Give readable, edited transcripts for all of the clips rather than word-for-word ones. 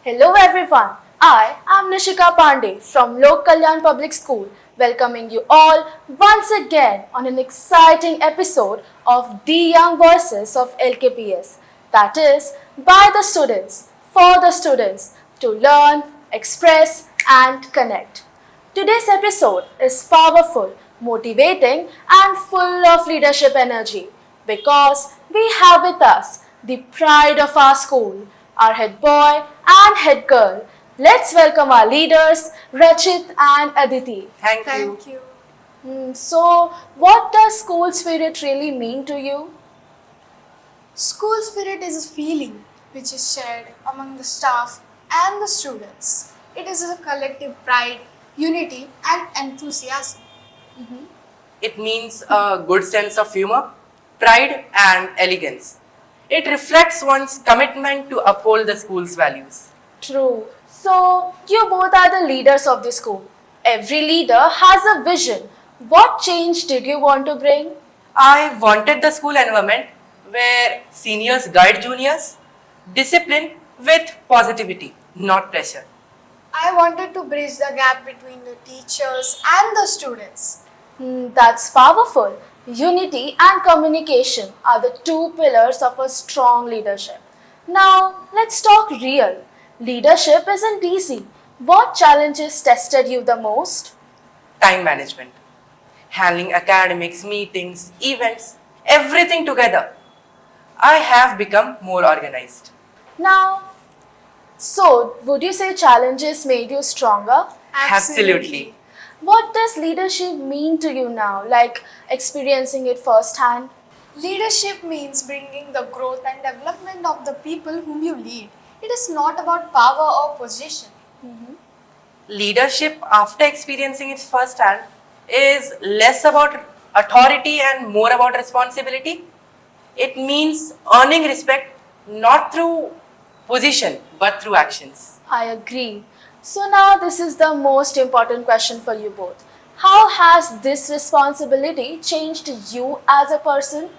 Hello everyone, I am Nishika Pandey from Lok Kalyan Public School, welcoming you all once again on an exciting episode of The Young Voices of LKPS. That is, by the students, for the students, to learn, express, and connect. Today's episode is powerful, motivating, and full of leadership energy because we have with us the pride of our school, our head boy and head girl. Let's welcome our leaders, Rachit and Aditi. Thank you. Thank you. So, what does school spirit really mean to you? School spirit is a feeling which is shared among the staff and the students. It is a collective pride, unity, and enthusiasm. It means a good sense of humor, pride, and elegance. It reflects one's commitment to uphold the school's values. True. So, you both are the leaders of the school. Every leader has a vision. What change did you want to bring? I wanted the school environment where seniors guide juniors, discipline with positivity, not pressure. I wanted to bridge the gap between the teachers and the students. That's powerful. Unity and communication are the two pillars of a strong leadership. Now, let's talk real. Leadership isn't easy. What challenges tested you the most? Time management, handling academics, meetings, events, everything together. I have become more organized. Now, so would you say challenges made you stronger? Absolutely. What does leadership mean to you now, like experiencing it firsthand? Leadership means bringing the growth and development of the people whom you lead. It is not about power or position. Leadership, after experiencing it firsthand, is less about authority and more about responsibility. It means earning respect not through position but through actions. I agree. So now this is the most important question for you both. How has this responsibility changed you as a person?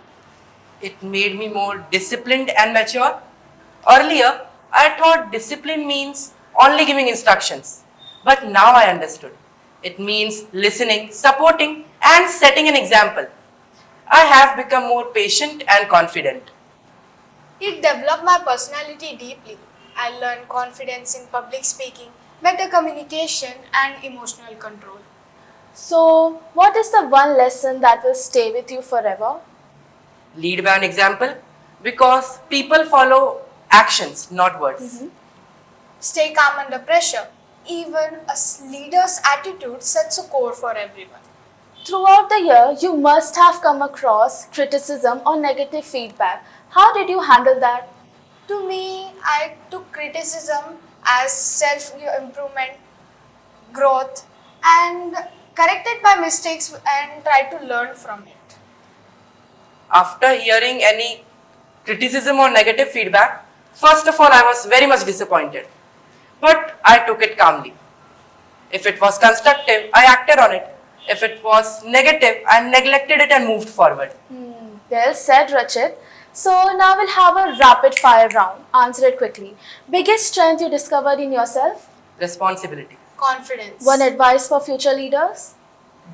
It made me more disciplined and mature. Earlier, I thought discipline means only giving instructions, but now I understood. It means listening, supporting, and setting an example. I have become more patient and confident. It developed my personality deeply. I learned confidence in public speaking, better communication, and emotional control. So, what is the one lesson that will stay with you forever? Lead by an example because people follow actions, not words. Stay calm under pressure. Even a leader's attitude sets a core for everyone. Throughout the year, you must have come across criticism or negative feedback. How did you handle that? To me, I took criticism as self improvement, growth, and corrected my mistakes and tried to learn from it. After hearing any criticism or negative feedback, first of all, I was very much disappointed. But I took it calmly. If it was constructive, I acted on it. If it was negative, I neglected it and moved forward. Well said, Rachit. So now we'll have a rapid fire round. Answer it quickly. Biggest strength you discovered in yourself? Responsibility. Confidence. One advice for future leaders?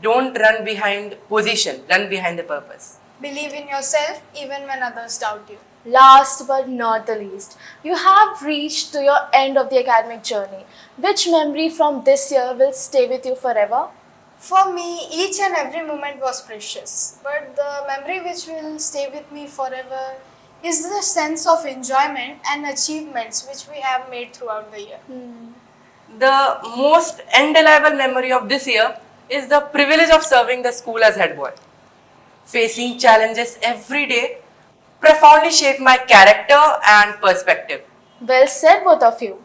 Don't run behind position, run behind the purpose. Believe in yourself even when others doubt you. Last but not the least, you have reached to your end of the academic journey. Which memory from this year will stay with you forever? For me, each and every moment was precious, but the memory which will stay with me forever is the sense of enjoyment and achievements which we have made throughout the year. The most indelible memory of this year is the privilege of serving the school as head boy. Facing challenges every day profoundly shaped my character and perspective. Well said, both of you.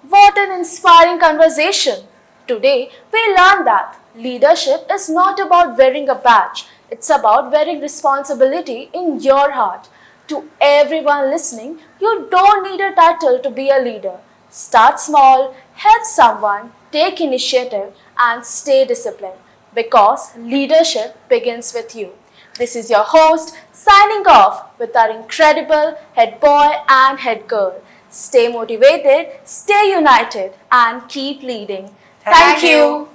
What an inspiring conversation. Today, we learned that leadership is not about wearing a badge, it's about wearing responsibility in your heart. To everyone listening, you don't need a title to be a leader. Start small, help someone, take initiative, and stay disciplined because leadership begins with you. This is your host signing off with our incredible head boy and head girl. Stay motivated, stay united, and keep leading. Thank Thank you. you.